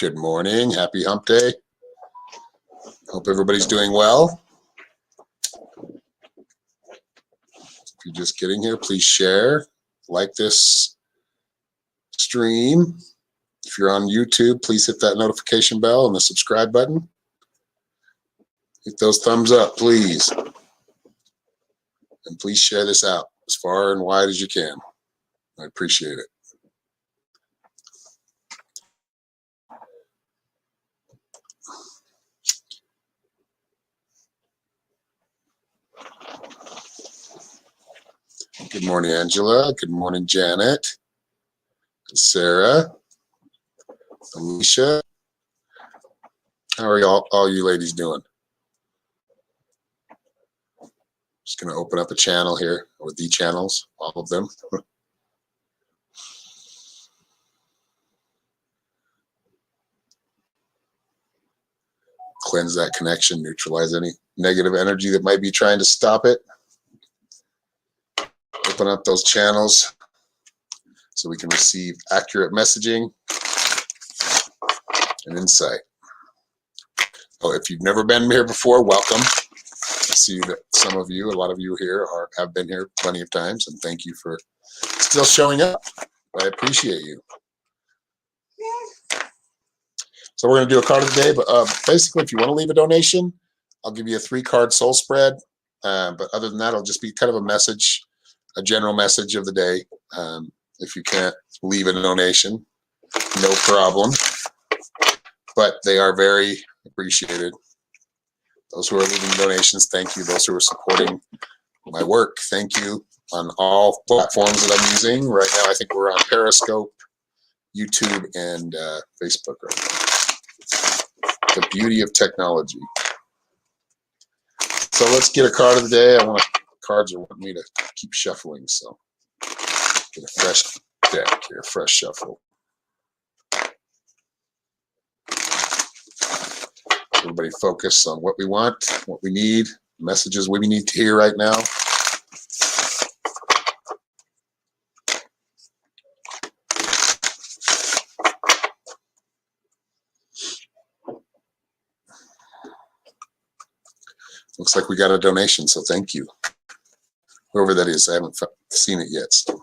Good morning. Happy Hump Day. Hope everybody's doing well. If you're just getting here, please share, like this stream. If you're on YouTube, please hit that notification bell and the subscribe button. Hit those thumbs up, please. And please share this out as far and wide as you can. I appreciate it. Good morning, Angela. Good morning, Janet. Sarah. Alicia. How are all you ladies doing? Just going to open up a channel here, or the channels, all of them. Cleanse that connection, neutralize any negative energy that might be trying to stop it. Open up those channels so we can receive accurate messaging and insight. Oh, if you've never been here before, welcome. I see that some of you, a lot of you here have been here plenty of times, and thank you for still showing up. I appreciate you. So we're going to do a card of the day, but basically, if you want to leave a donation, I'll give you a 3-card soul spread. But other than that, it'll just be kind of a message, a general message of the day. If you can't leave a donation, no problem. But they are very appreciated. Those who are leaving donations, thank you. Those who are supporting my work, thank you on all platforms that I'm using. Right now, I think we're on Periscope, YouTube, and Facebook right now. The beauty of technology. So let's get a card of the day. Cards are wanting me to keep shuffling, so get a fresh deck here, fresh shuffle. Everybody focus on what we want, what we need, messages we need to hear right now. Looks like we got a donation, so thank you. Whoever that is, I haven't seen it yet. So.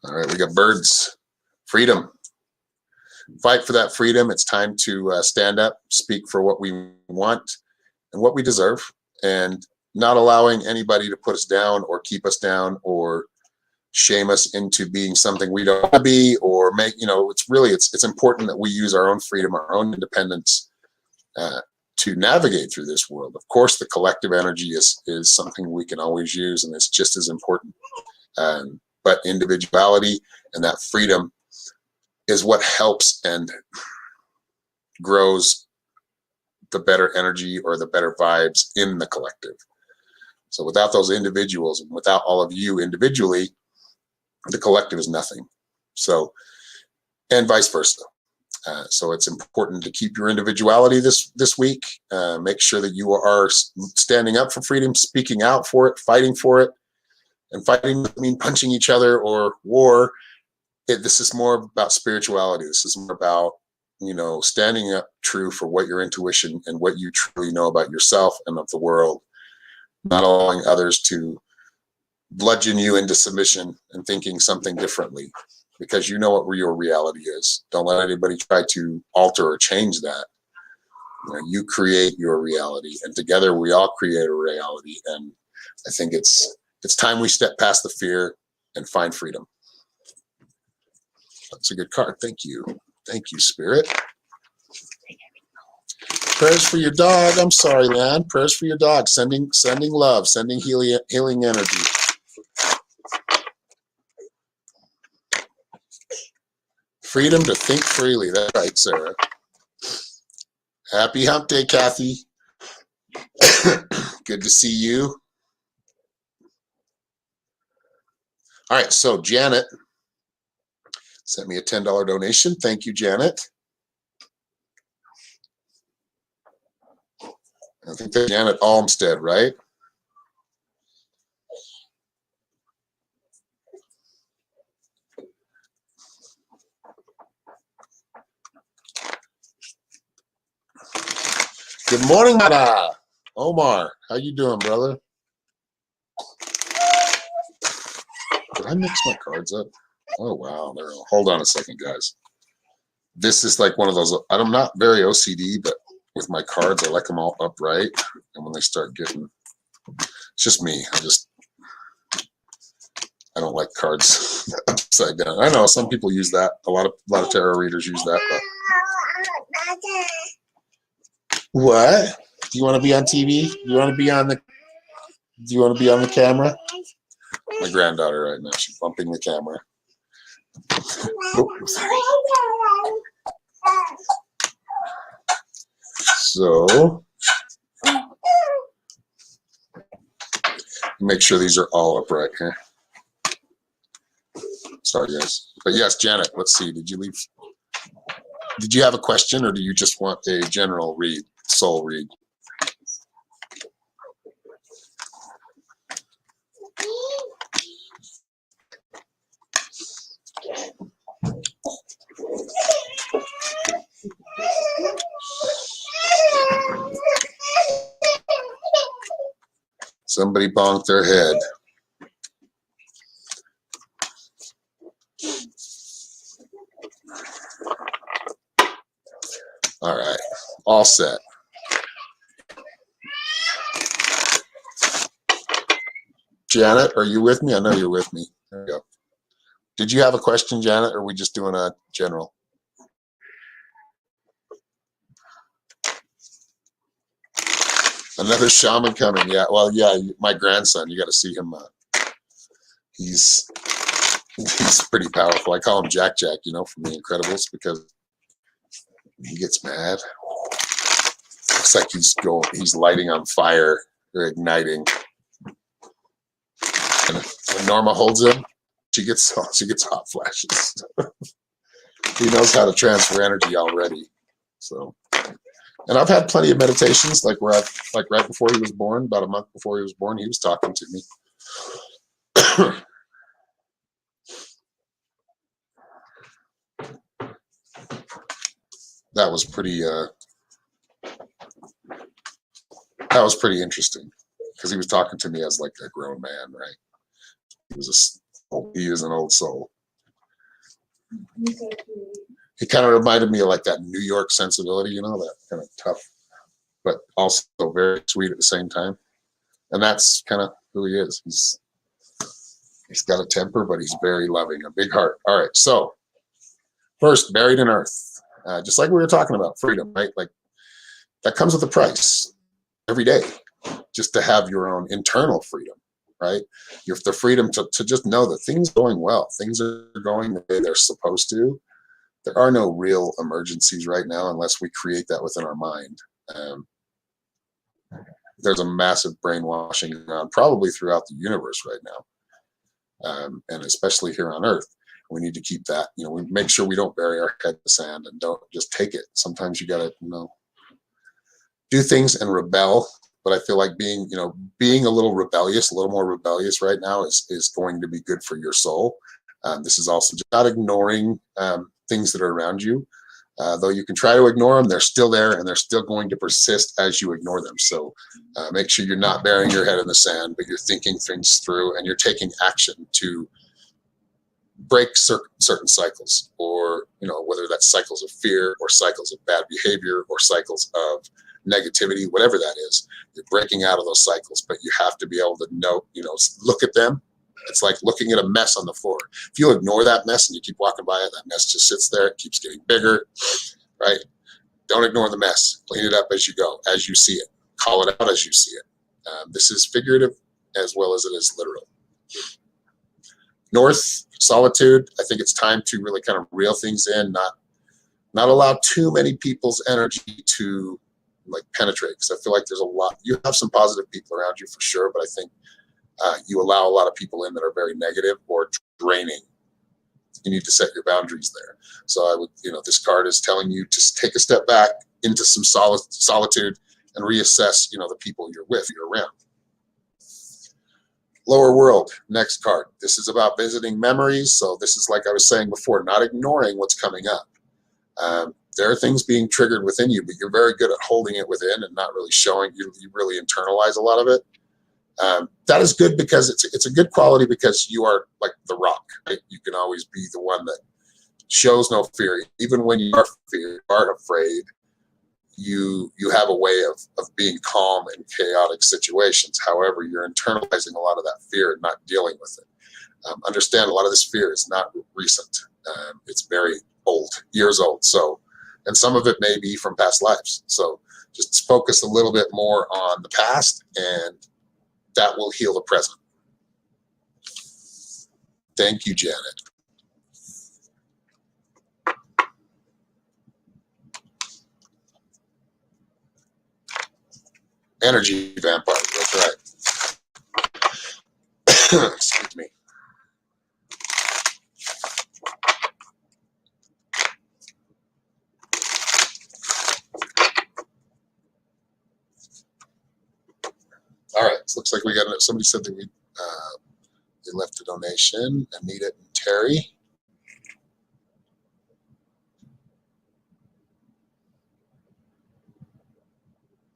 All right, we got birds. Freedom. Fight for that freedom. It's time to stand up, speak for what we want and what we deserve, and not allowing anybody to put us down or keep us down or shame us into being something we don't want to be, or make, it's important that we use our own freedom, our own independence to navigate through this world. Of course, the collective energy is something we can always use, and it's just as important. But individuality and that freedom is what helps and grows the better energy or the better vibes in the collective. So without those individuals, and without all of you individually, the collective is nothing. So, and vice versa. So it's important to keep your individuality this week. Make sure that you are standing up for freedom, speaking out for it, fighting for it. And fighting doesn't mean punching each other or war. This is more about spirituality. This is more about, standing up true for what your intuition and what you truly know about yourself and of the world. Not allowing others to bludgeon you into submission and thinking something differently, because you know what your reality is. Don't let anybody try to alter or change that. You create your reality, and together we all create a reality. And I think it's time we step past the fear and find freedom. That's a good card. Thank you. Thank you, Spirit. Prayers for your dog. I'm sorry, man. Prayers for your dog. Sending love, sending healing energy. Freedom to think freely. That's right, Sarah. Happy Hump Day, Kathy. Good to see you. All right, so Janet sent me a $10 donation. Thank you, Janet. I think that's Janet Olmstead, right? Good morning, Mara. Omar, how you doing, brother? Did I mix my cards up? Oh, wow. There. Hold on a second, guys. This is like one of those, I'm not very OCD, but with my cards, I like them all upright. And when they start getting, it's just me. I don't like cards upside down. I know some people use that. A lot of tarot readers use that. But. What? Do you want to be on TV? Do you want to be on the? Do you want to be on the camera? My granddaughter right now. She's bumping the camera. Oh, sorry. So make sure these are all upright here. Sorry, guys. But yes, Janet. Let's see. Did you leave? Did you have a question, or do you just want a general read, soul read? Somebody bonked their head. All right, all set. Janet, are you with me? I know you're with me. There we go. Did you have a question, Janet, or are we just doing a general? Another shaman coming. Yeah, well, yeah, my grandson, you got to see him. He's pretty powerful. I call him Jack Jack, you know, from The Incredibles, because he gets mad. Looks like he's lighting on fire or igniting. And when Norma holds him, she gets hot flashes. He knows how to transfer energy already. So, and I've had plenty of meditations, like right before he was born, about a month before he was born, he was talking to me. That was pretty interesting, because he was talking to me as like a grown man, right? He is an old soul. He kind of reminded me of like that New York sensibility, you know, that kind of tough, but also very sweet at the same time. And that's kind of who he is. He's got a temper, but he's very loving, a big heart. All right, so first, buried in earth. Just like we were talking about, freedom, right? Like that comes with a price every day, just to have your own internal freedom, right? You have the freedom to just know that things are going well. Things are going the way they're supposed to. There are no real emergencies right now unless we create that within our mind. There's a massive brainwashing around probably throughout the universe right now, and especially here on Earth. We need to keep that, you know, we make sure we don't bury our head in the sand and don't just take it. Sometimes you got to, you know, do things and rebel. But I feel like being a little rebellious, a little more rebellious right now is going to be good for your soul. This is also just not ignoring things that are around you. Though you can try to ignore them, they're still there and they're still going to persist as you ignore them. So make sure you're not burying your head in the sand, but you're thinking things through and you're taking action to break certain cycles, or, you know, whether that's cycles of fear or cycles of bad behavior or cycles of negativity, whatever that is, you're breaking out of those cycles. But you have to be able to know, you know, look at them. It's like looking at a mess on the floor. If you ignore that mess and you keep walking by it, that mess just sits there. It keeps getting bigger, right? Don't ignore the mess. Clean it up as you go, as you see it. Call it out as you see it. This is figurative as well as it is literal. North, solitude. I think it's time to really kind of reel things in, not allow too many people's energy to like penetrate, because I feel like there's a lot. You have some positive people around you for sure, but I think you allow a lot of people in that are very negative or draining. You need to set your boundaries there. So I would, you know, this card is telling you to take a step back into some solitude and reassess, you know, the people you're with, you're around. Lower world, next card. This is about visiting memories. So this is, like I was saying before, not ignoring what's coming up. there are things being triggered within you, but you're very good at holding it within and not really showing. You really internalize a lot of it. That is good because it's a good quality because you are like the rock. Right? You can always be the one that shows no fear, even when you are afraid. You have a way of being calm in chaotic situations. However, you're internalizing a lot of that fear and not dealing with it. Understand a lot of this fear is not recent. It's very old, years old. So, and some of it may be from past lives. So just focus a little bit more on the past, and that will heal the present. Thank you, Janet. Energy vampire, that's right. Excuse me. All right, so looks like we got somebody said that they left a donation. Anita and Terry.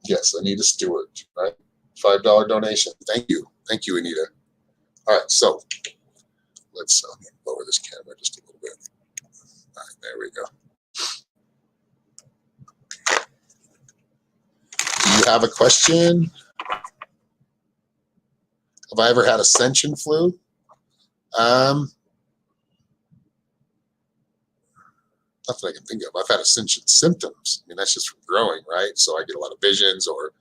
Yes, Anita Stewart, right? $5 donation. Thank you, Anita. All right, so let's lower this camera just a little bit. All right, there we go. Do you have a question? Have I ever had ascension flu? Not that I can think of. I've had ascension symptoms. I mean, that's just from growing, right? So I get a lot of visions or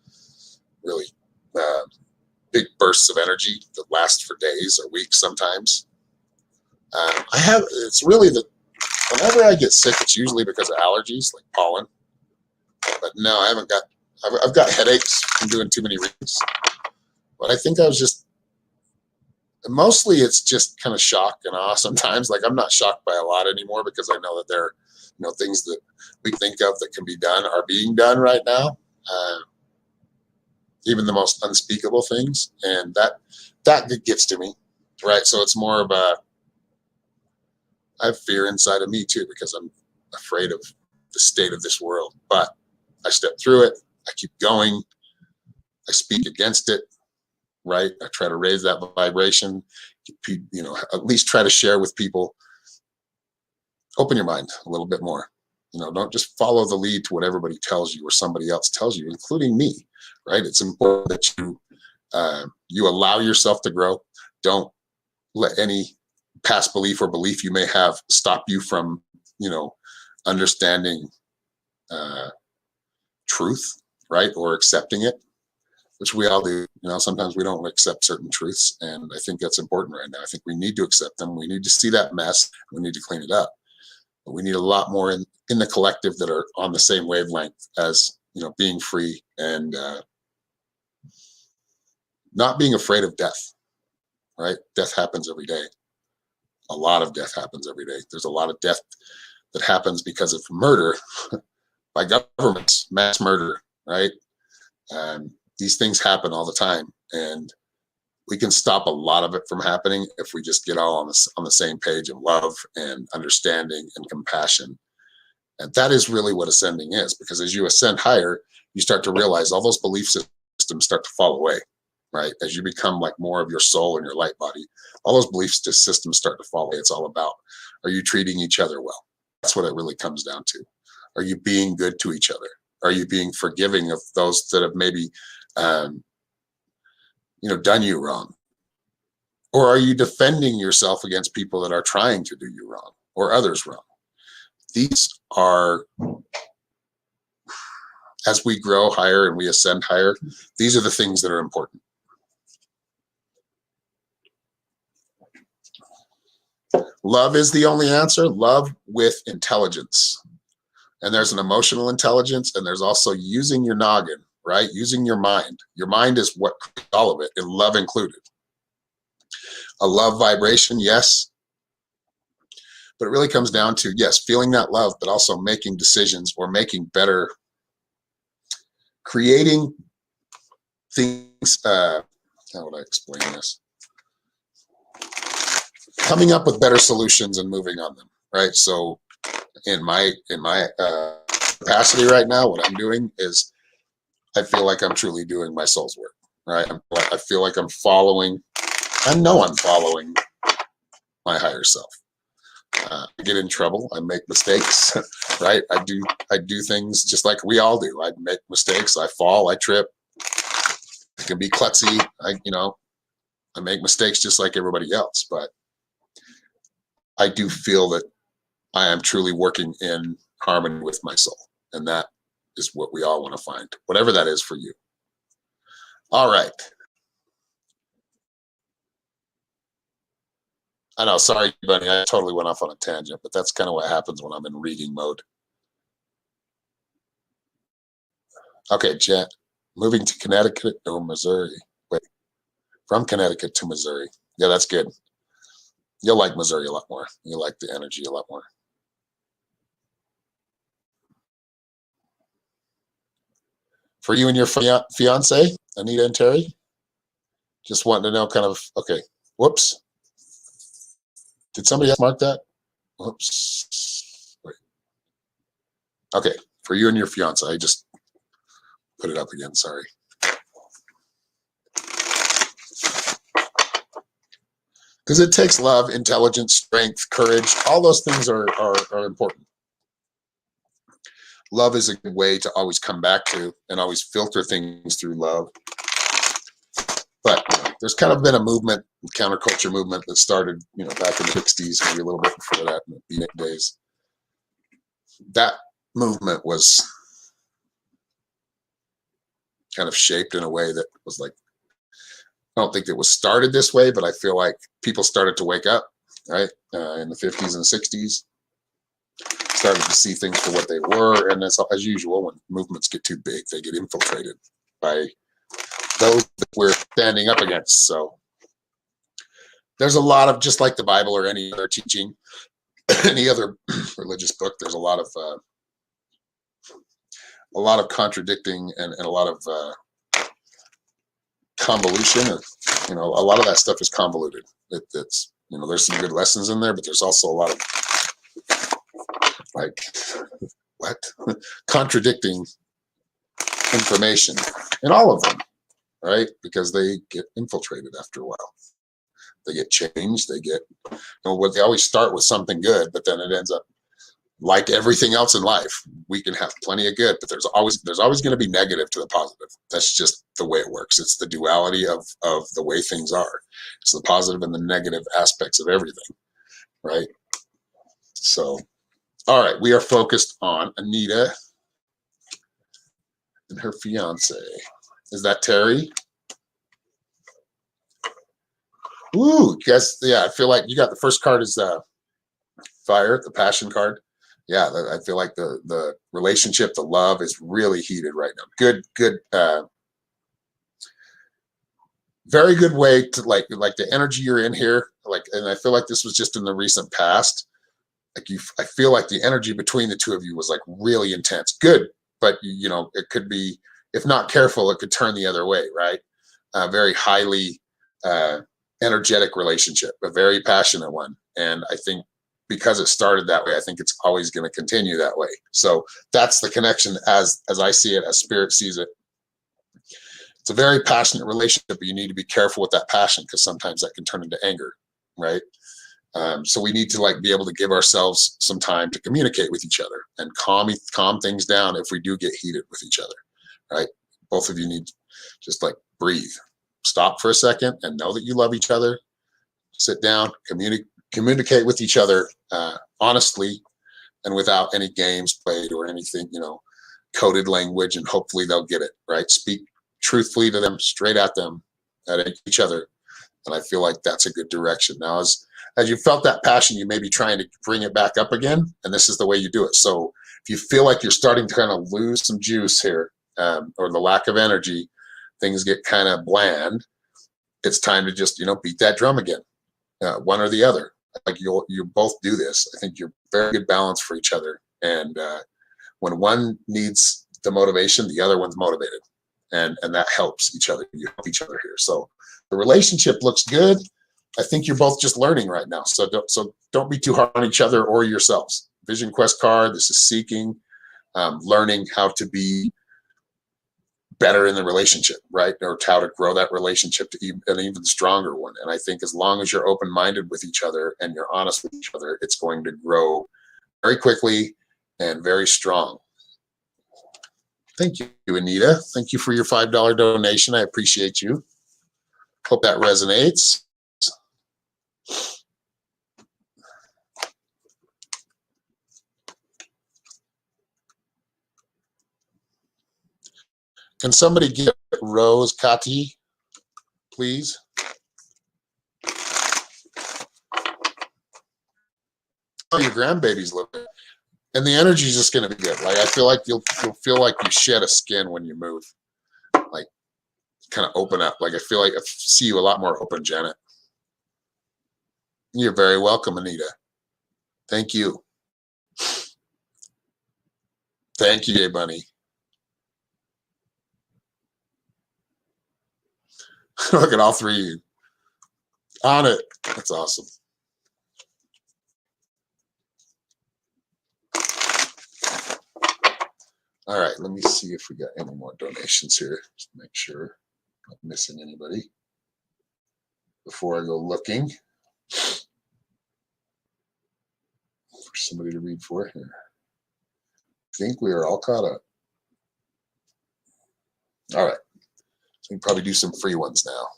really big bursts of energy that last for days or weeks sometimes. It's really whenever I get sick, it's usually because of allergies, like pollen. But no, I haven't got, I've got headaches from doing too many readings. But I think I was just, mostly it's just kind of shock and awe sometimes. Like I'm not shocked by a lot anymore because I know that there are, things that we think of that can be done are being done right now. Even the most unspeakable things. And that gets to me, right? So it's more of I have fear inside of me too, because I'm afraid of the state of this world, but I step through it. I keep going. I speak against it, right? I try to raise that vibration, at least try to share with people. Open your mind a little bit more. Don't just follow the lead to what everybody tells you or somebody else tells you, including me, right? It's important that you allow yourself to grow. Don't let any past belief or belief you may have stop you from, understanding truth, right? Or accepting it, which we all do. Sometimes we don't accept certain truths. And I think that's important right now. I think we need to accept them. We need to see that mess. We need to clean it up. But we need a lot more in the collective that are on the same wavelength as, being free and not being afraid of death, right? Death happens every day. A lot of death happens every day. There's a lot of death that happens because of murder by governments, mass murder, right? These things happen all the time, and we can stop a lot of it from happening if we just get all on the same page of love and understanding and compassion. And that is really what ascending is, because as you ascend higher, you start to realize all those belief systems start to fall away, right? As you become like more of your soul and your light body, all those belief systems start to fall away. It's all about, are you treating each other well? That's what it really comes down to. Are you being good to each other? Are you being forgiving of those that have maybe done you wrong? Or are you defending yourself against people that are trying to do you wrong or others wrong? These are, as we grow higher and we ascend higher, these are the things that are important. Love is the only answer. Love with intelligence. And there's an emotional intelligence, and there's also using your noggin, right? Using your mind. Your mind is what creates all of it, and love included. A love vibration, yes. But it really comes down to, yes, feeling that love, but also making decisions or making better, creating things, how would I explain this? Coming up with better solutions and moving on them, right? So in my capacity right now, what I'm doing is I feel like I'm truly doing my soul's work, right? I feel like I'm following, I know I'm following my higher self. I get in trouble. I make mistakes, right? I do things just like we all do. I make mistakes. I fall. I trip. I can be klutzy. I make mistakes just like everybody else. But I do feel that I am truly working in harmony with my soul, and that is what we all want to find, whatever that is for you. All right. I know, sorry, buddy. I totally went off on a tangent, but that's kind of what happens when I'm in reading mode. Okay, Jet. Moving to Connecticut or Missouri. Wait, from Connecticut to Missouri. Yeah, that's good. You'll like Missouri a lot more. You'll like the energy a lot more. For you and your fiance, Anita and Terry, just wanting to know kind of, okay, whoops. Did somebody else mark that? Whoops. Wait. Okay, for you and your fiance, I just put it up again, sorry. Because it takes love, intelligence, strength, courage. All those things are important. Love is a good way to always come back to and always filter things through love. But there's kind of been a movement, counterculture movement that started, back in the 60s, maybe a little bit before that, in the beatnik days. That movement was kind of shaped in a way that was like, I don't think it was started this way, but I feel like people started to wake up, right? In the 50s and 60s, started to see things for what they were. And as usual, when movements get too big, they get infiltrated by those that we're standing up against. So there's a lot of, just like the Bible or any other teaching, any other religious book, there's a lot of contradicting and a lot of convolution. A lot of that stuff is convoluted. It's there's some good lessons in there, but there's also a lot of contradicting information in all of them, right? Because they get infiltrated after a while. They get changed. They get, they always start with something good, but then it ends up like everything else in life. We can have plenty of good, but there's always going to be negative to the positive. That's just the way it works. It's the duality of the way things are. It's the positive and the negative aspects of everything, right? So, all right, we are focused on Anita and her fiance. Is that Terry? Ooh, guys, yeah, I feel like you got the first card is fire, the passion card. Yeah, I feel like the relationship, the love is really heated right now. Good, very good way to like the energy you're in here. And I feel like this was just in the recent past. I feel like the energy between the two of you was like really intense. Good, but it could be, if not careful, it could turn the other way, right? Very highly energetic relationship, a very passionate one, and I think because it started that way, I think it's always going to continue that way. So that's the connection as I see it, as Spirit sees it. It's a very passionate relationship, but you need to be careful with that passion because sometimes that can turn into anger, right? So we need to be able to give ourselves some time to communicate with each other and calm things down if we do get heated with each other, right? Both of you need to just breathe, stop for a second and know that you love each other. Sit down, communicate with each other honestly and without any games played or anything, coded language, and hopefully they'll get it, right? Speak truthfully to them, straight at them, at each other. And I feel like that's a good direction. Now, as you felt that passion, you may be trying to bring it back up again, and this is the way you do it. So if you feel like you're starting to kind of lose some juice here, or the lack of energy, things get kind of bland, it's time to just, beat that drum again, one or the other. You both do this. I think you're very good balance for each other. And when one needs the motivation, the other one's motivated. And that helps each other. You help each other here. So the relationship looks good. I think you're both just learning right now. So don't be too hard on each other or yourselves. Vision Quest card. This is seeking. learning how to be better in the relationship, right? Or how to grow that relationship to an even stronger one. And I think as long as you're open-minded with each other and you're honest with each other, it's going to grow very quickly and very strong. Thank you, Anita. Thank you for your $5 donation. I appreciate you. Hope that resonates. Can somebody get Rose Kati, please? Oh, your grandbaby's living. And the energy is just going to be good. Like, I feel like you'll feel like you shed a skin when you move. Like, kind of open up. Like, I feel like I see you a lot more open, Janet. You're very welcome, Anita. Thank you. Thank you, Jay Bunny. Look at all three of you. On it. That's awesome. All right, let me see if we got any more donations here. Just make sure I'm not missing anybody before I go looking for somebody to read for here. I think we are all caught up. All right, so we can probably do some free ones now.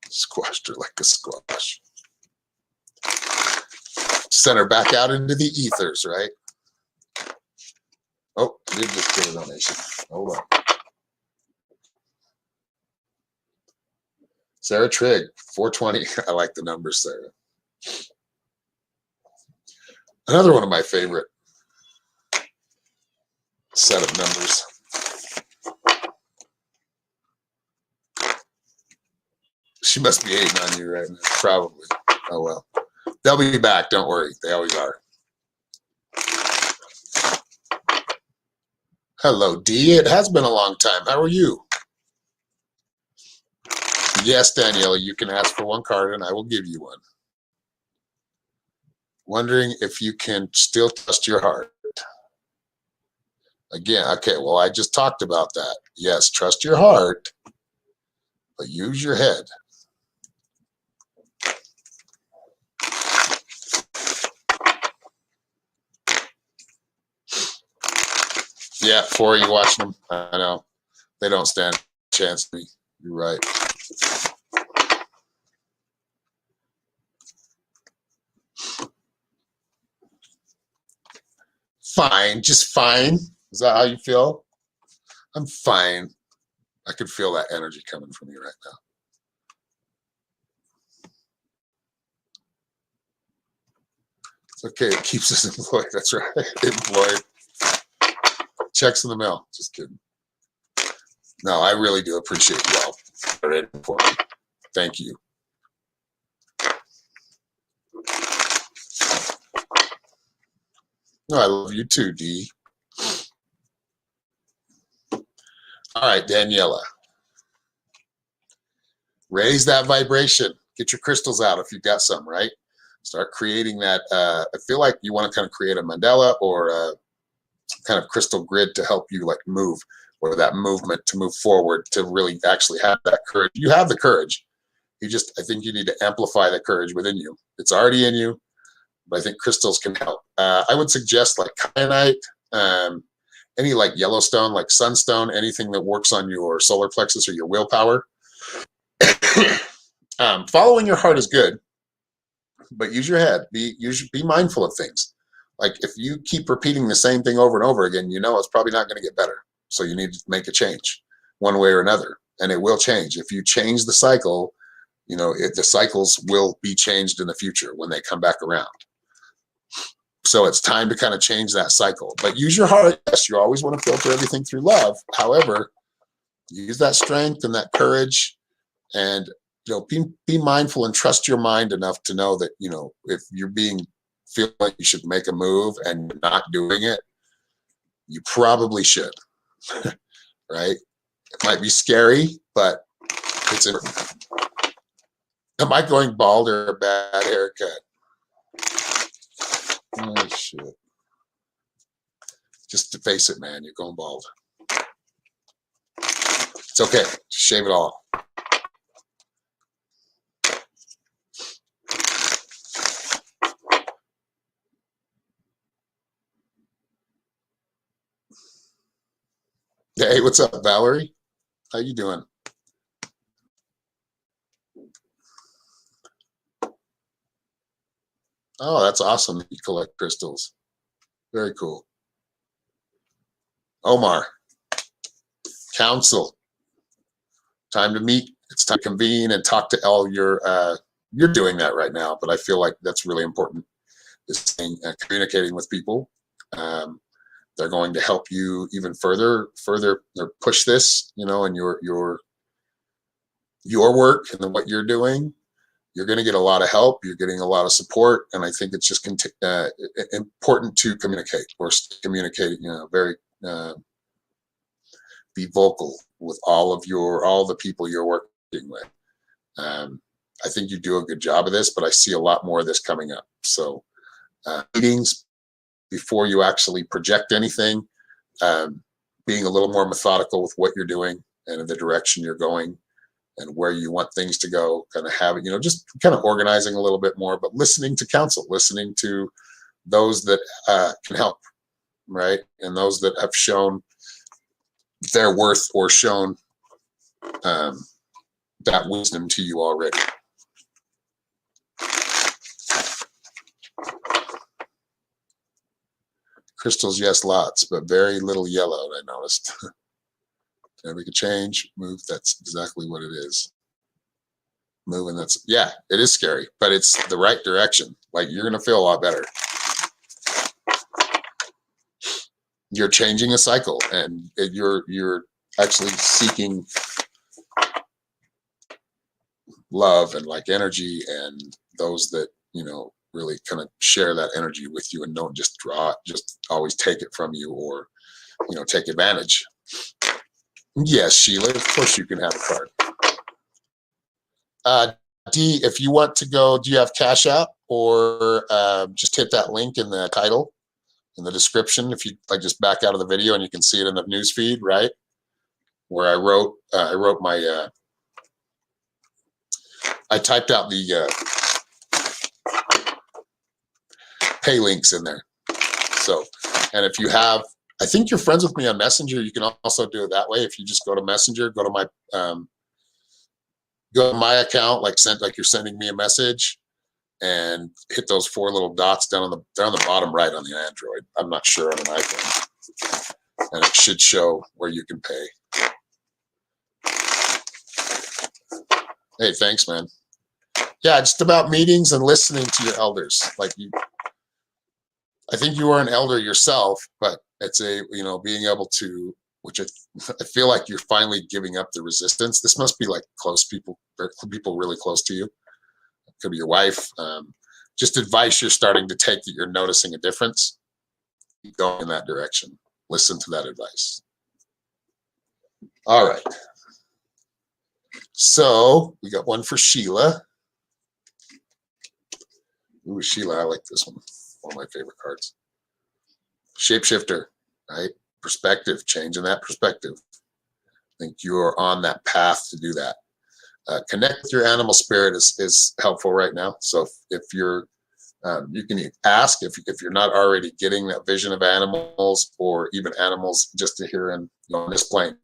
Squashed her like a squash. Send her back out into the ethers, right? Oh, I did just get a donation. Hold on. Sarah Trigg, 420. I like the numbers, Sarah. Another one of my favorite set of numbers. She must be hating on you right now. Probably. Oh, well. They'll be back. Don't worry. They always are. Hello, D. It has been a long time. How are you? Yes, Daniela, you can ask for one card and I will give you one. Wondering if you can still trust your heart. Again, okay, well, I just talked about that. Yes, trust your heart, but use your head. Yeah, 4 of you watching them. I know. They don't stand a chance to me. You're right. Fine, just fine. Is that how you feel? I'm fine. I could feel that energy coming from you right now. It's okay. It keeps us employed. That's right. Employed. Checks in the mail. Just kidding. No, I really do appreciate you all for me. Thank you. No, I love you too, D. All right, Daniela. Raise that vibration. Get your crystals out if you've got some, right? Start creating that. I feel like you want to kind of create a mandala or a kind of crystal grid to help you like move, or that movement to move forward, to really actually have that courage. You have the courage. I think you need to amplify that courage within you. It's already in you, but I think crystals can help. I would suggest like kyanite, any like Yellowstone, like sunstone, anything that works on your solar plexus or your willpower. Following your heart is good, but use your head. Be mindful of things. Like if you keep repeating the same thing over and over again, you know it's probably not going to get better. So you need to make a change one way or another, and it will change. If you change the cycle, you know, the cycles will be changed in the future when they come back around. So it's time to kind of change that cycle. But use your heart. Yes, you always want to filter everything through love. However, use that strength and that courage, and you know, be mindful and trust your mind enough to know that, you know, if you're feel like you should make a move and you're not doing it, you probably should. Right? It might be scary, but it's important. Am I going bald or a bad haircut? Oh shit. Just to face it, man, you're going bald. It's okay. Just shave it all. Hey, what's up, Valerie? How you doing? Oh, that's awesome. You collect crystals. Very cool. Omar, council. Time to meet. It's time to convene and talk to all your. You're doing that right now, but I feel like that's really important. Is saying, communicating with people. They're going to help you even further or push this, you know, and your work and what you're doing. You're going to get a lot of help. You're getting a lot of support, and I think it's just important to communicate or communicate. You know, very be vocal with all the people you're working with. I think you do a good job of this, but I see a lot more of this coming up. So meetings before you actually project anything, being a little more methodical with what you're doing and in the direction you're going and where you want things to go, kind of have it, you know, just kind of organizing a little bit more, but listening to counsel, listening to those that can help, right? And those that have shown their worth or shown that wisdom to you already. Crystals, yes, lots, but very little yellow, I noticed. And we could change, move, that's exactly what it is. Moving, that's, yeah, it is scary, but it's the right direction. Like, you're going to feel a lot better. You're changing a cycle, and you're actually seeking love and like energy and those that, you know, really kind of share that energy with you and don't just always take it from you or, you know, take advantage. Yes, Sheila, of course you can have a card. D, if you want to go, do you have Cash App or just hit that link in the title, in the description, if you like, just back out of the video and you can see it in the news feed, right? Where I wrote my, I typed out the pay links in there. So, and if you have, I think you're friends with me on Messenger, you can also do it that way. If you just go to Messenger, go to my account, like you're sending me a message, and hit those 4 little dots down on the bottom right on the Android. I'm not sure on an iPhone, and it should show where you can pay. Hey, thanks, man. Yeah, just about meetings and listening to your elders. Like, I think you are an elder yourself, but it's you know, being able to, which I feel like you're finally giving up the resistance. This must be like close people really close to you. It could be your wife. Just advice you're starting to take that you're noticing a difference. Keep going in that direction. Listen to that advice. All right. So we got one for Sheila. Ooh, Sheila, I like this one. One of my favorite cards. Shapeshifter, right? Perspective, changing that perspective. I think you are on that path to do that. Connect with your animal spirit is helpful right now. So if you're, you can ask if you're not already getting that vision of animals or even animals just to hear in, you know, on this plane,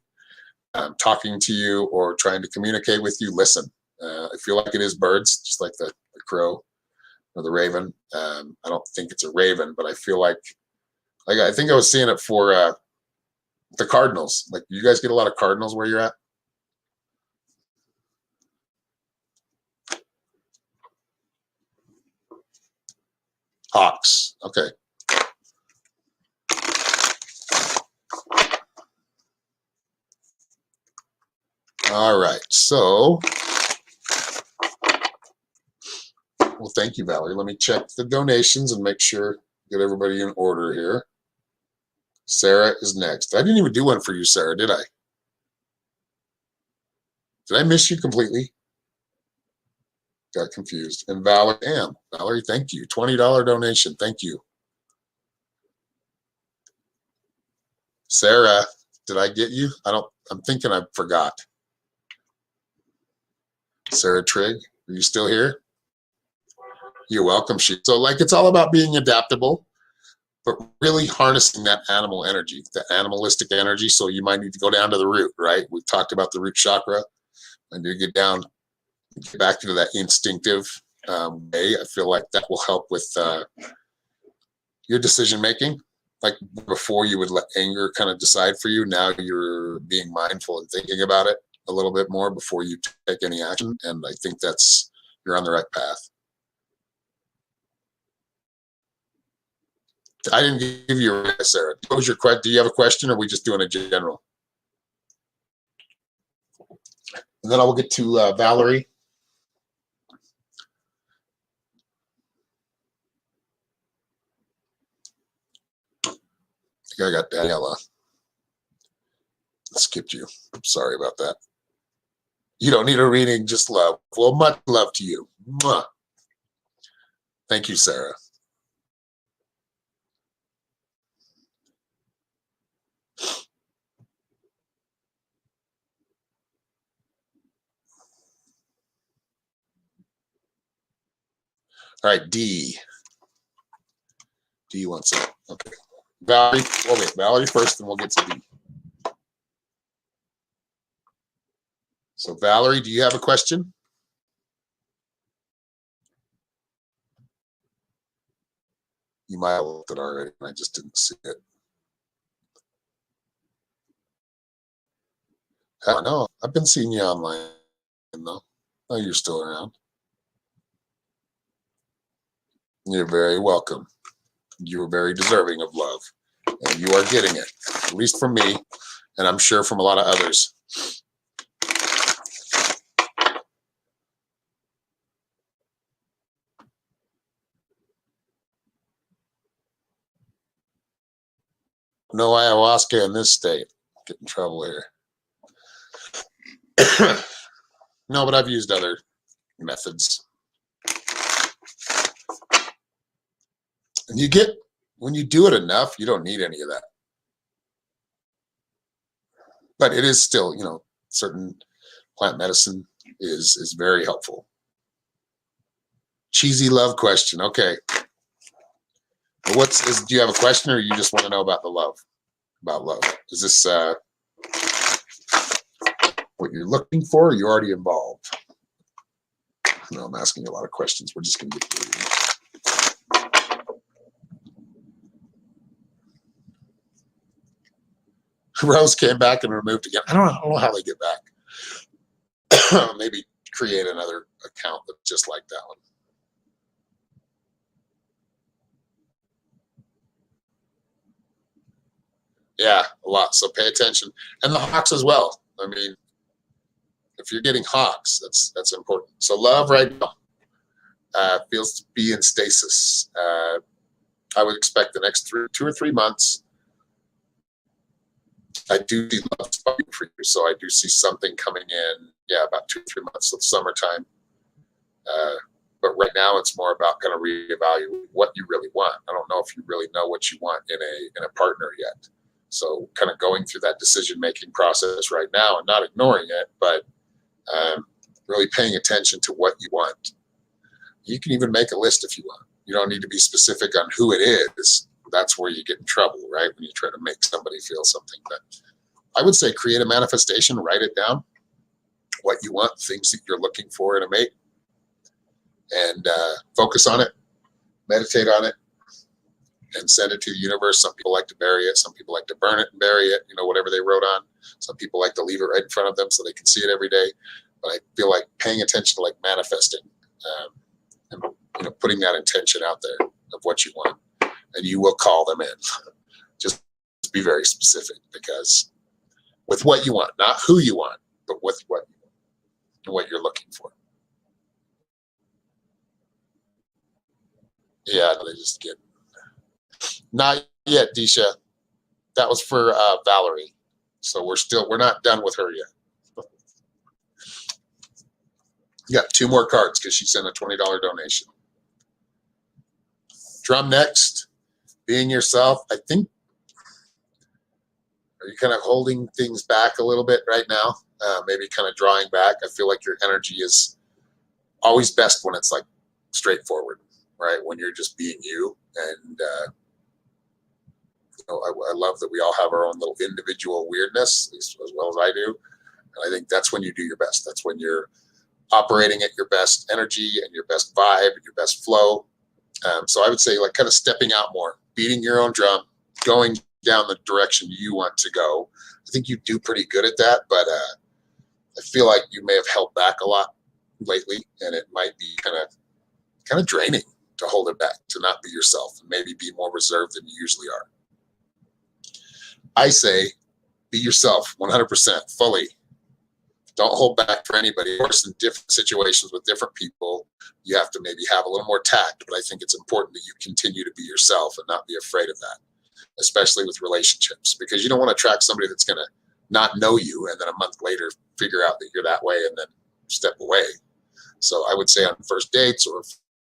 talking to you or trying to communicate with you, listen. I feel like it is birds, just like the crow or the raven. I don't think it's a raven, but I feel like I think I was seeing it for the cardinals. Like, you guys get a lot of cardinals where you're at? Hawks. Okay. All right. So, well, thank you, Valerie. Let me check the donations and make sure, get everybody in order here. Sarah is next. I didn't even do one for you, Sarah, did I? Did I miss you completely? Got confused. And Valerie, thank you. $20 donation. Thank you. Sarah, did I get you? I'm thinking I forgot. Sarah Trigg, are you still here? You're welcome. So like, it's all about being adaptable, but really harnessing that animal energy, the animalistic energy. So you might need to go down to the root, right? We've talked about the root chakra. And you get back to that instinctive way. I feel like that will help with your decision making. Like before you would let anger kind of decide for you. Now you're being mindful and thinking about it a little bit more before you take any action. And I think you're on the right path. I didn't give you a Sarah. What was your question? Do you have a question, or are we just doing a general? And then I will get to Valerie. I think I got Daniela. Skipped you. I'm sorry about that. You don't need a reading, just love. Well, much love to you. Mwah. Thank you, Sarah. All right, D. D wants it. Okay. Valerie, wait, Valerie first, and we'll get to D. So, Valerie, do you have a question? You might have looked it already, and I just didn't see it. I don't know. I've been seeing you online, though. Oh, you're still around. You're very welcome. You are very deserving of love, and you are getting it, at least from me, and I'm sure from a lot of others. No ayahuasca in this state. Get in trouble here. No, but I've used other methods. And when you do it enough, you don't need any of that. But it is still, certain plant medicine is very helpful. Cheesy love question. Okay. Do you have a question, or you just want to know about about love? Is this what you're looking for, or you're already involved? No, I'm asking you a lot of questions. We're just going to get through these. Rose came back and removed again. I don't know how they get back. Maybe create another account that's just like that one. Yeah, a lot. So pay attention. And the hawks as well. I mean, if you're getting hawks, that's important. So love right now feels to be in stasis. I would expect the next 2 or 3 months. I do see love for you, so I do see something coming in. Yeah, about 2 or 3 months of summertime. But right now, it's more about kind of reevaluating what you really want. I don't know if you really know what you want in a partner yet. So kind of going through that decision-making process right now and not ignoring it, but really paying attention to what you want. You can even make a list if you want. You don't need to be specific on who it is. That's where you get in trouble, right? When you try to make somebody feel something. But I would say create a manifestation, write it down, what you want, things that you're looking for in a mate, and focus on it, meditate on it, and send it to the universe. Some people like to bury it. Some people like to burn it and bury it, whatever they wrote on. Some people like to leave it right in front of them so they can see it every day. But I feel like paying attention to like manifesting and putting that intention out there of what you want, and you will call them in. Just be very specific, because with what you want, not who you want, but with what you want and what you're looking for. Yeah, they just get. Not yet, Disha. That was for Valerie. So we're not done with her yet. You got 2 more cards because she sent a $20 donation. Drum next. Being yourself. I think Are you kind of holding things back a little bit right now? Maybe kind of drawing back. I feel like your energy is always best when it's like straightforward, right? When you're just being you. And I love that we all have our own little individual weirdness, as well as I do. And I think that's when you do your best. That's when you're operating at your best energy and your best vibe and your best flow. So I would say like kind of stepping out more, beating your own drum, going down the direction you want to go. I think you do pretty good at that, but I feel like you may have held back a lot lately, and it might be kind of draining to hold it back, to not be yourself, and maybe be more reserved than you usually are. I say be yourself 100%, fully. Don't hold back for anybody. Of course, in different situations with different people, you have to maybe have a little more tact, but I think it's important that you continue to be yourself and not be afraid of that, especially with relationships, because you don't want to attract somebody that's going to not know you and then a month later figure out that you're that way and then step away. So I would say on first dates or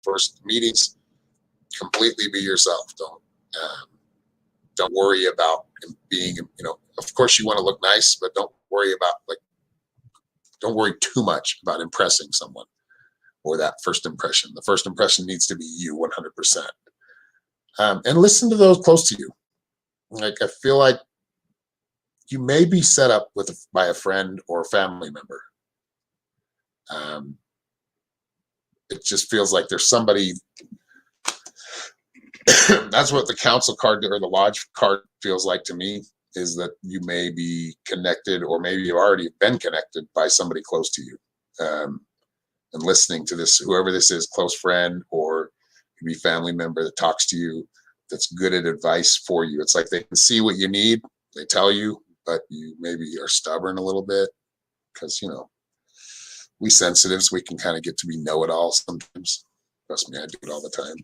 first meetings, completely be yourself. Don't worry about being, of course you want to look nice, but don't worry too much about impressing someone or that first impression. The first impression needs to be you 100%. And listen to those close to you. Like, I feel like you may be set up by a friend or a family member. It just feels like there's somebody. That's what the council card or the lodge card feels like to me, is that you may be connected, or maybe you've already been connected by somebody close to you. And listening to this, whoever this is, close friend or maybe family member that talks to you, that's good at advice for you. It's like they can see what you need, they tell you, but you maybe are stubborn a little bit because, we sensitives, we can kind of get to be know-it-all sometimes. Trust me, I do it all the time.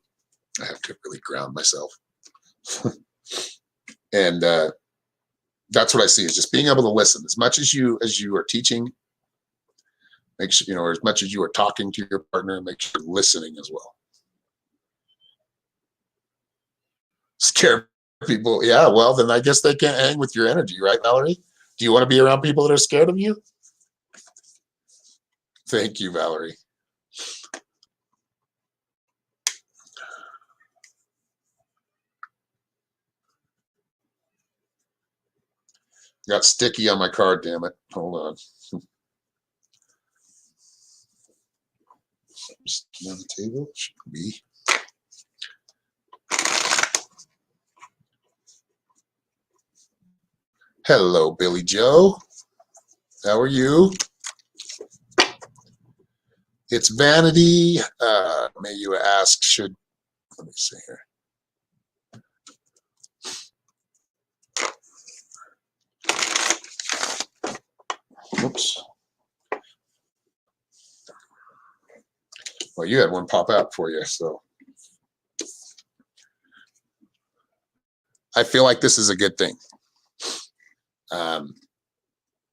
I have to really ground myself. And that's what I see, is just being able to listen as much as you are teaching. Make sure, or as much as you are talking to your partner, make sure you're listening as well. Scare people. Yeah, well, then I guess they can't hang with your energy, right, Valerie? Do you want to be around people that are scared of you? Thank you, Valerie. Got sticky on my card, damn it. Hold on. Sticky on the table? Should be. Hello, Billy Joe. How are you? It's vanity. May you ask, let me see here. Oops. Well, you had one pop out for you, so. I feel like this is a good thing.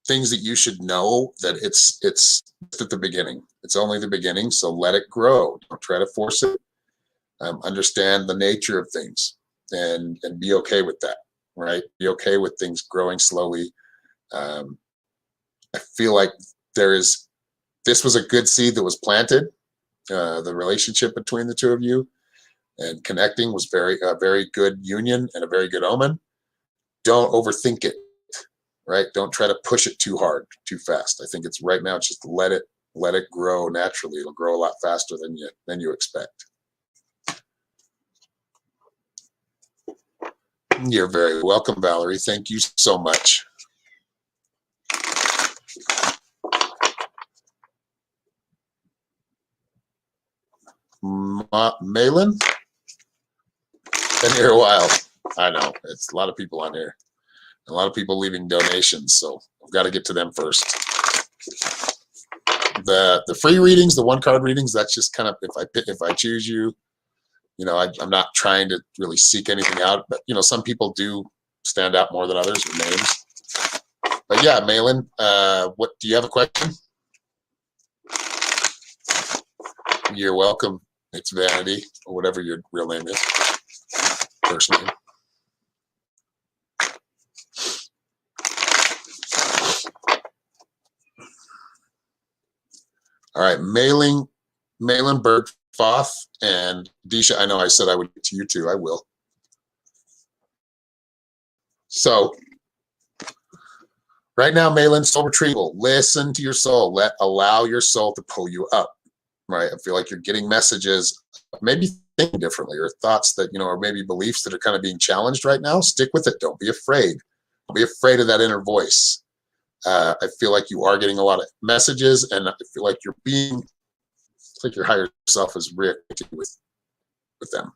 Things that you should know, that it's at the beginning. It's only the beginning, so let it grow. Don't try to force it. Understand the nature of things and be okay with that, right? Be okay with things growing slowly. I feel like this was a good seed that was planted. The relationship between the two of you and connecting was a very good union and a very good omen. Don't overthink it, right? Don't try to push it too hard, too fast. I think it's right now, just let it grow naturally. It'll grow a lot faster than you expect. You're very welcome, Valerie. Thank you so much. Malin? Been here a while. I know. It's a lot of people on here. A lot of people leaving donations, so I've got to get to them first. The free readings, the one card readings, that's just kind of, if I choose you, I'm not trying to really seek anything out, but some people do stand out more than others with names. But yeah, Malin, what do you have a question? You're welcome. It's Vanity, or whatever your real name is, first name. All right, Malin Bergfoth and Disha. I know I said I would get to you too. I will. So right now, Malin, soul retrieval. Listen to your soul. Allow your soul to pull you up. Right. I feel like you're getting messages, maybe thinking differently, or thoughts that, or maybe beliefs that are kind of being challenged right now. Stick with it. Don't be afraid. Don't be afraid of that inner voice. I feel like you are getting a lot of messages, and I feel like it's like your higher self is reacting with them.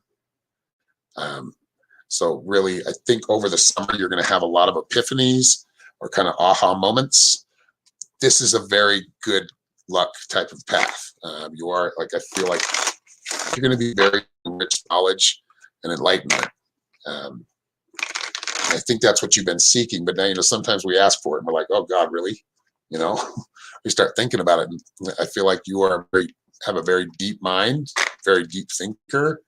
So really, I think over the summer, you're going to have a lot of epiphanies or kind of aha moments. This is a very good luck type of path. You are, like, I feel like you're going to be very rich knowledge and enlightenment. I think that's what you've been seeking, but now, sometimes we ask for it and we're like, oh God, really? We start thinking about it. And I feel like you have a very deep mind, very deep thinker,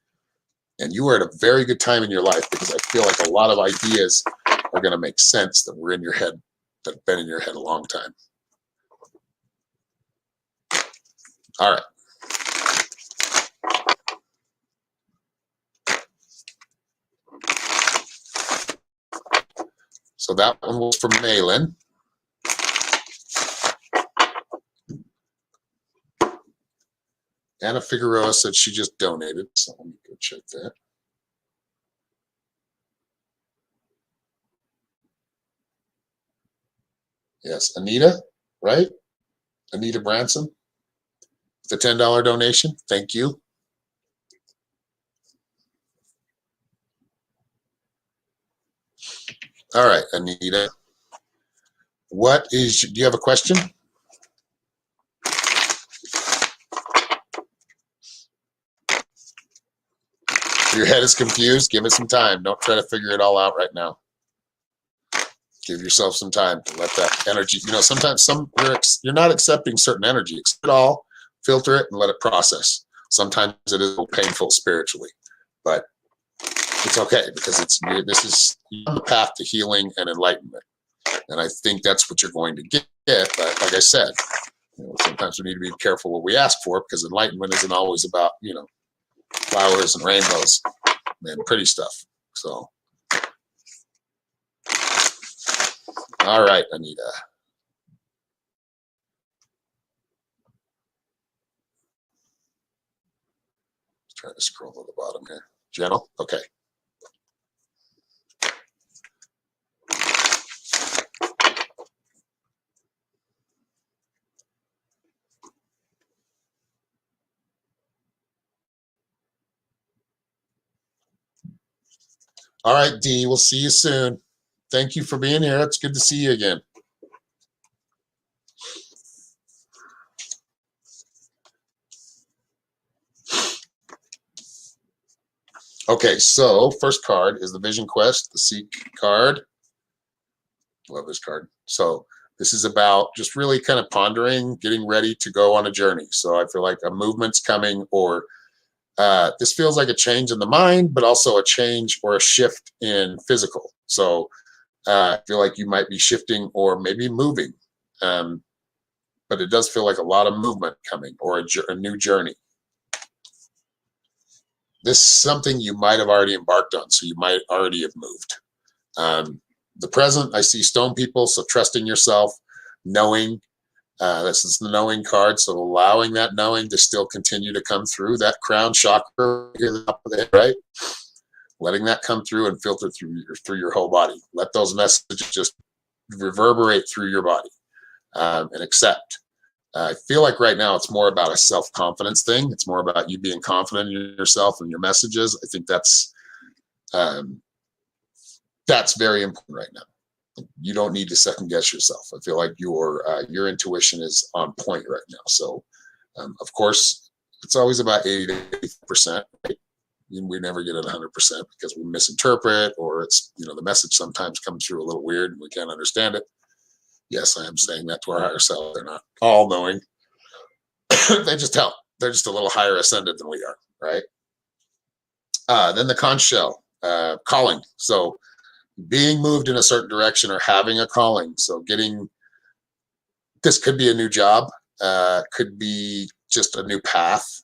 and you are at a very good time in your life, because I feel like a lot of ideas are going to make sense that were in your head, that have been in your head a long time. All right. So that one was from Malin. Anna Figueroa said she just donated, so let me go check that. Yes, Anita, right? Anita Branson, the $10 donation. Thank you. All right, Anita. Do you have a question? Your head is confused. Give it some time. Don't try to figure it all out right now. Give yourself some time to let that energy, sometimes you're not accepting certain energy. Accept it all, filter it, and let it process. Sometimes it is painful spiritually, but it's okay, because this is on the path to healing and enlightenment. And I think that's what you're going to get. But like I said, sometimes we need to be careful what we ask for, because enlightenment isn't always about, flowers and rainbows and pretty stuff. So, all right, Anita. Trying to scroll to the bottom here. Gentle? Okay. All right, Dee, we'll see you soon. Thank you for being here. It's good to see you again. Okay, so first card is the Vision Quest, the Seek card. Love this card. So this is about just really kind of pondering, getting ready to go on a journey. So I feel like a movement's coming, or this feels like a change in the mind, but also a change or a shift in physical. So I feel like you might be shifting or maybe moving, but it does feel like a lot of movement coming, or a new journey. This is something you might have already embarked on, so you might already have moved. The present, I see stone people, so trusting yourself, knowing. This is the knowing card, so allowing that knowing to still continue to come through that crown chakra here at the top of the head, right? Letting that come through and filter through your whole body. Let those messages just reverberate through your body, and accept. I feel like right now it's more about a self-confidence thing. It's more about you being confident in yourself and your messages. I think that's very important right now. You don't need to second guess yourself. I feel like your intuition is on point right now. So, of course, it's always about 80 to 80%. Right? We never get it 100% because we misinterpret, or it's, the message sometimes comes through a little weird and we can't understand it. Yes, I am saying that to our higher self. They're not all knowing. They just help. They're just a little higher ascended than we are, right? Then the conch shell, calling. So being moved in a certain direction or having a calling. So this could be a new job. could be just a new path.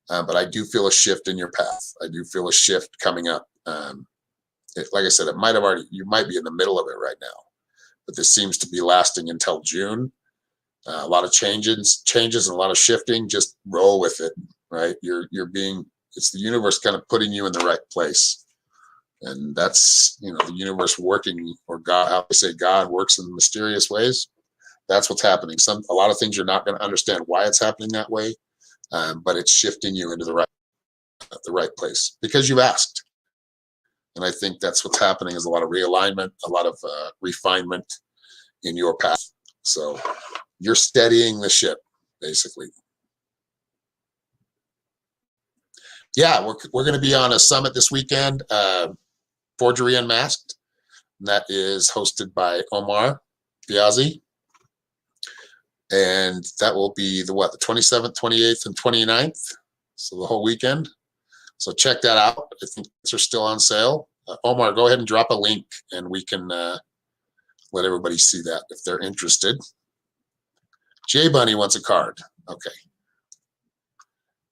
But I do feel a shift in your path. I do feel a shift coming up. Like I said, you might be in the middle of it right now, but this seems to be lasting until June. A lot of changes and a lot of shifting. Just roll with it, right? It's the universe kind of putting you in the right place. And that's, the universe working, or God, how they say God works in mysterious ways. That's what's happening. A lot of things you're not going to understand why it's happening that way, but it's shifting you into the right place because you've asked. And I think that's what's happening, is a lot of realignment, a lot of refinement in your path. So you're steadying the ship, basically. Yeah, we're going to be on a summit this weekend, Forgery Unmasked. And that is hosted by Omar Biazi. And that will be the 27th, 28th, and 29th. So the whole weekend. So check that out. I think they're still on sale. Omar, go ahead and drop a link, and we can let everybody see that if they're interested. Jay Bunny wants a card. Okay.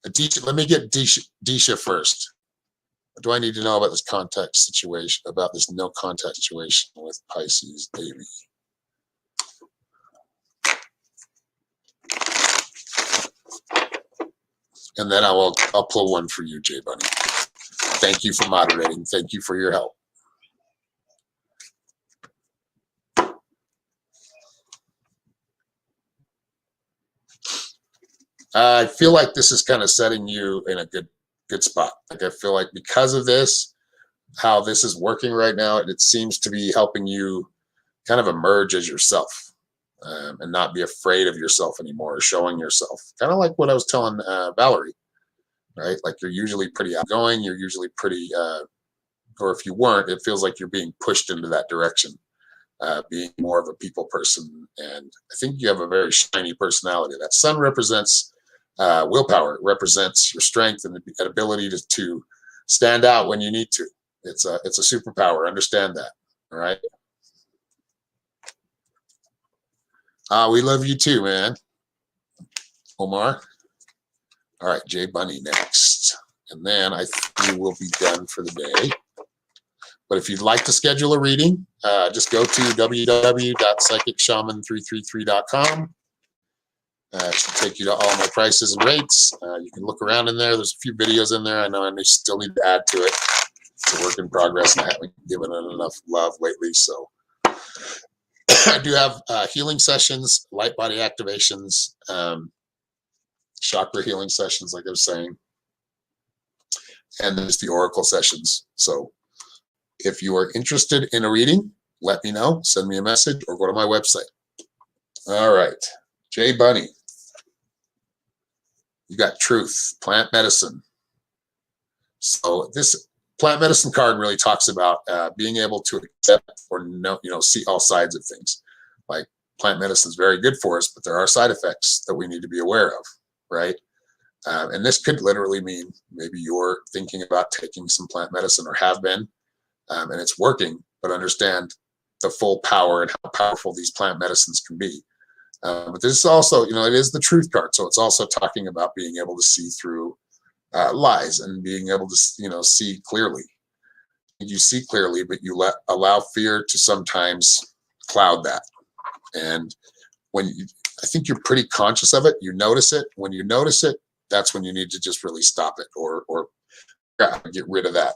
Adisha, let me get Disha first. What do I need to know about this no contact situation with Pisces baby? And then I'll pull one for you, Jay Bunny. Thank you for moderating. Thank you for your help. I feel like this is kind of setting you in a good spot. Like, I feel like because of this, how this is working right now, it seems to be helping you kind of emerge as yourself, and not be afraid of yourself anymore, or showing yourself. Kind of like what I was telling Valerie, right? Like, you're usually pretty outgoing. You're usually pretty, or if you weren't, it feels like you're being pushed into that direction, being more of a people person. And I think you have a very shiny personality. That sun represents willpower. It represents your strength and the ability to stand out when you need to. It's a superpower. Understand that. All right. We love you too, man. Omar. All right, Jay Bunny next. And then I think we will be done for the day. But if you'd like to schedule a reading, just go to www.psychicshaman333.com. It should take you to all my prices and rates. You can look around in there. There's a few videos in there. I know I still need to add to it. It's a work in progress, and I haven't given it enough love lately. So I do have healing sessions, light body activations, chakra healing sessions, like I was saying, and there's the oracle sessions. So if you are interested in a reading, let me know. Send me a message or go to my website. All right, Jay Bunny. You got truth, plant medicine. So this plant medicine card really talks about being able to accept or see all sides of things. Like, plant medicine is very good for us, but there are side effects that we need to be aware of, right? And this could literally mean maybe you're thinking about taking some plant medicine, or have been, and it's working, but understand the full power and how powerful these plant medicines can be. But this is also, it is the truth card. So it's also talking about being able to see through lies, and being able to, see clearly. You see clearly, but you allow fear to sometimes cloud that. And I think you're pretty conscious of it. You notice it. When you notice it, that's when you need to just really stop it, or get rid of that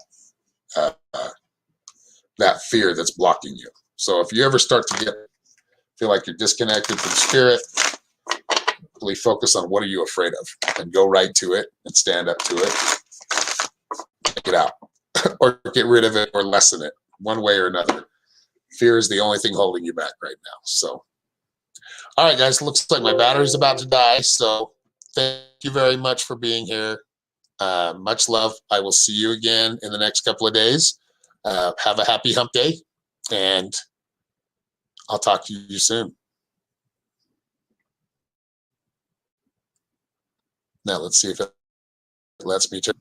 that fear that's blocking you. So if you ever start to feel like you're disconnected from spirit, really focus on what are you afraid of, and go right to it and stand up to it. Take it out, or get rid of it, or lessen it one way or another. Fear is the only thing holding you back right now. So, all right, guys, looks like my battery's about to die. So thank you very much for being here. Much love. I will see you again in the next couple of days. Have a happy hump day, and I'll talk to you soon. Now let's see if it lets me turn.